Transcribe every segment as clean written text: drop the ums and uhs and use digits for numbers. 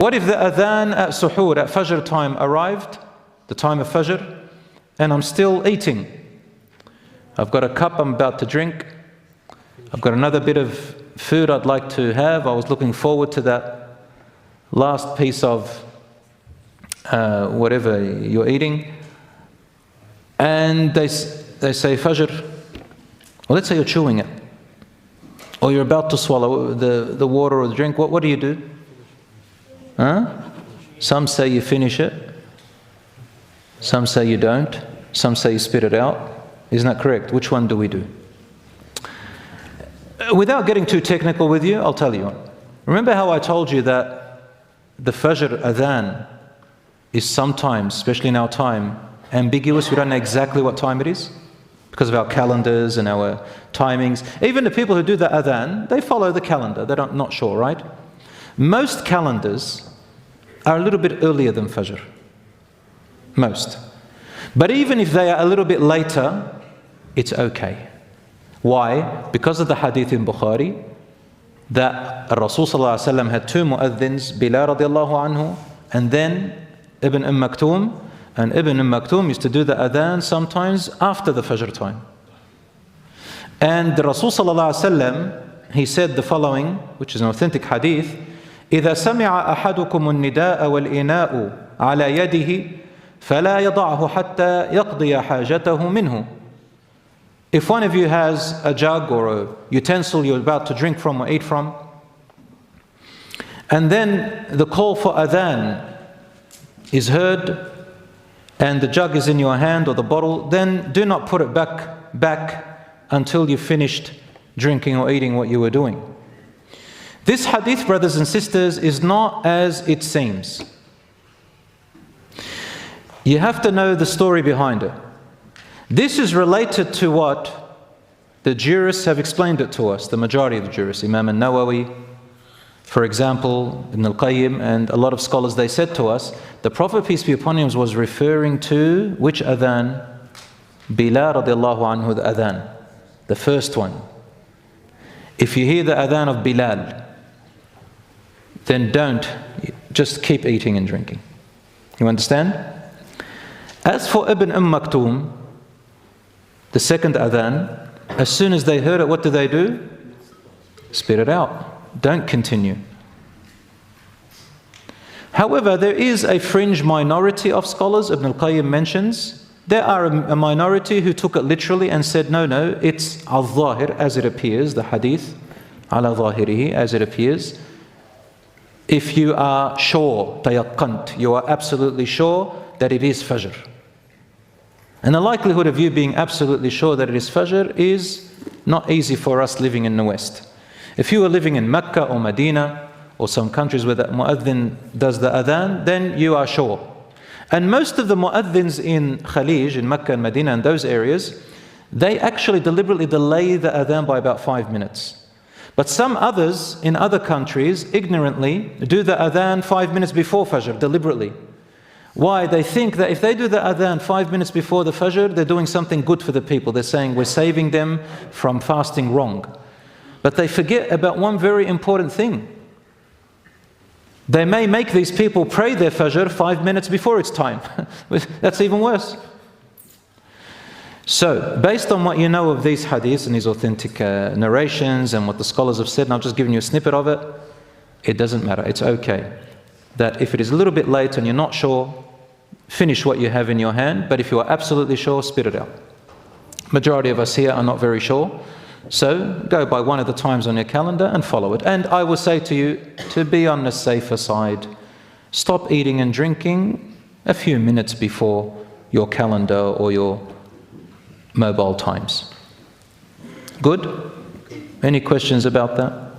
What if the adhan at Suhoor, at Fajr time arrived, the time of Fajr, and I'm still eating? I've got a cup I'm about to drink. I've got another bit of food I'd like to have. I was looking forward to that last piece of whatever you're eating. And they say Fajr, or let's say you're chewing it, or you're about to swallow the water or the drink. What do you do? Some say you finish it. Some say you don't. Some say you spit it out. Isn't that correct? Which one do we do? Without getting too technical with you, I'll tell you. Remember how I told you that the Fajr adhan is sometimes, especially in our time, ambiguous. We don't know exactly what time it is because of our calendars and our timings. Even the people who do the adhan, they follow the calendar. They're not sure, right? Most calendars are a little bit earlier than Fajr. Most. But even if they are a little bit later, it's okay. Why? Because of the hadith in Bukhari that Rasul sallallahu alaihi wasallam had two mu'adhins, Belal radiallahu anhu, and then Ibn Maktoum. And Ibn Maktoum used to do the adhan sometimes after the Fajr time. And the Rasul sallallahu alaihi wasallam, he said the following, which is an authentic hadith: إذا سمع أحدكم النداء والإناء على يده فلا يضعه حتى يقضي حاجته منه. If one of you has a jug or a utensil you're about to drink from or eat from, and then the call for adhan is heard, and the jug is in your hand or the bottle, then do not put it back until you've finished drinking or eating what you were doing. This hadith, brothers and sisters, is not as it seems. You have to know the story behind it. This is related to what the jurists have explained it to us, the majority of the jurists. Imam al-Nawawi, for example, Ibn al-Qayyim, and a lot of scholars, they said to us, the Prophet, peace be upon him, was referring to which adhan? Bilal radiallahu anhu, the adhan, the first one. If you hear the adhan of Bilal, then don't, just keep eating and drinking. You understand? As for Ibn Maktoum, the second adhan, as soon as they heard it, what do? Spit it out. Don't continue. However, there is a fringe minority of scholars, Ibn al-Qayyim mentions. There are a minority who took it literally and said, no, it's al-Zahir, as it appears, the hadith, ala zahirihi, as it appears. If you are sure, tayaqqant, you are absolutely sure that it is Fajr. And the likelihood of you being absolutely sure that it is Fajr is not easy for us living in the West. If you are living in Mecca or Medina or some countries where the mu'adhin does the adhan, then you are sure. And most of the mu'adhins in Khalij, in Mecca and Medina and those areas, they actually deliberately delay the adhan by about 5 minutes. But some others in other countries ignorantly do the adhan 5 minutes before Fajr, deliberately. Why? They think that if they do the adhan 5 minutes before the Fajr, they're doing something good for the people. They're saying we're saving them from fasting wrong. But they forget about one very important thing. They may make these people pray their Fajr 5 minutes before its time. That's even worse. So, based on what you know of these hadiths and these authentic narrations and what the scholars have said, and I've just given you a snippet of it, it doesn't matter. It's okay. That if it is a little bit late and you're not sure, finish what you have in your hand. But if you are absolutely sure, spit it out. Majority of us here are not very sure. So go by one of the times on your calendar and follow it. And I will say to you, to be on the safer side, stop eating and drinking a few minutes before your calendar or your mobile times. Good? Any questions about that?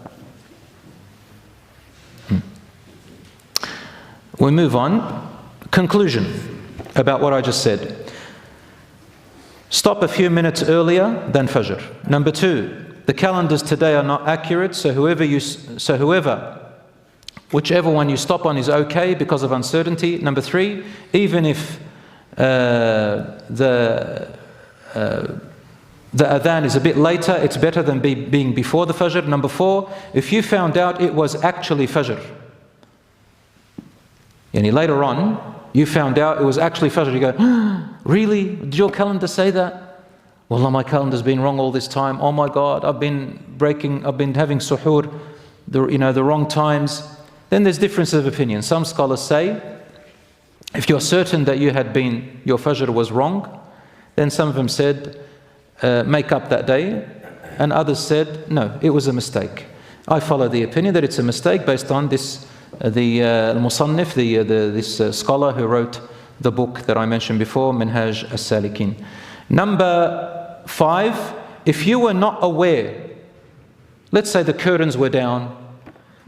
We move on. Conclusion about what I just said. Stop a few minutes earlier than Fajr. Number 2, the calendars today are not accurate, so whichever one you stop on is okay because of uncertainty. Number 3, even if the adhan is a bit later, it's better than being before the Fajr. Number 4, if you found out it was actually Fajr, And later on, you found out it was actually Fajr. You go, really? Did your calendar say that? Wallah, my calendar's been wrong all this time. Oh my God, I've been having suhoor, the wrong times. Then there's differences of opinion. Some scholars say, if you're certain that your Fajr was wrong, then some of them said, make up that day. And others said, no, it was a mistake. I follow the opinion that it's a mistake based on this, al-Musannif, this scholar who wrote the book that I mentioned before, Minhaj as-Salikin. Number 5, if you were not aware, let's say the curtains were down,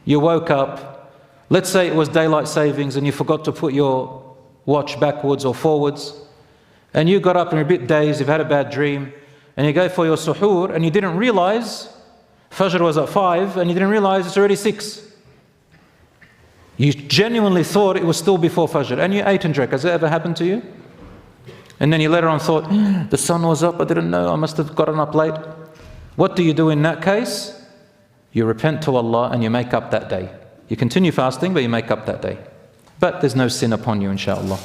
you woke up, let's say it was daylight savings and you forgot to put your watch backwards or forwards, and you got up and you're a bit dazed, you've had a bad dream, and you go for your suhoor and you didn't realize Fajr was at 5 and you didn't realize it's already 6. You genuinely thought it was still before Fajr and you ate and drank. Has that ever happened to you? And then you later on thought, the sun was up, I didn't know, I must have gotten up late. What do you do in that case? You repent to Allah and you make up that day. You continue fasting, but you make up that day. But there's no sin upon you, inshallah.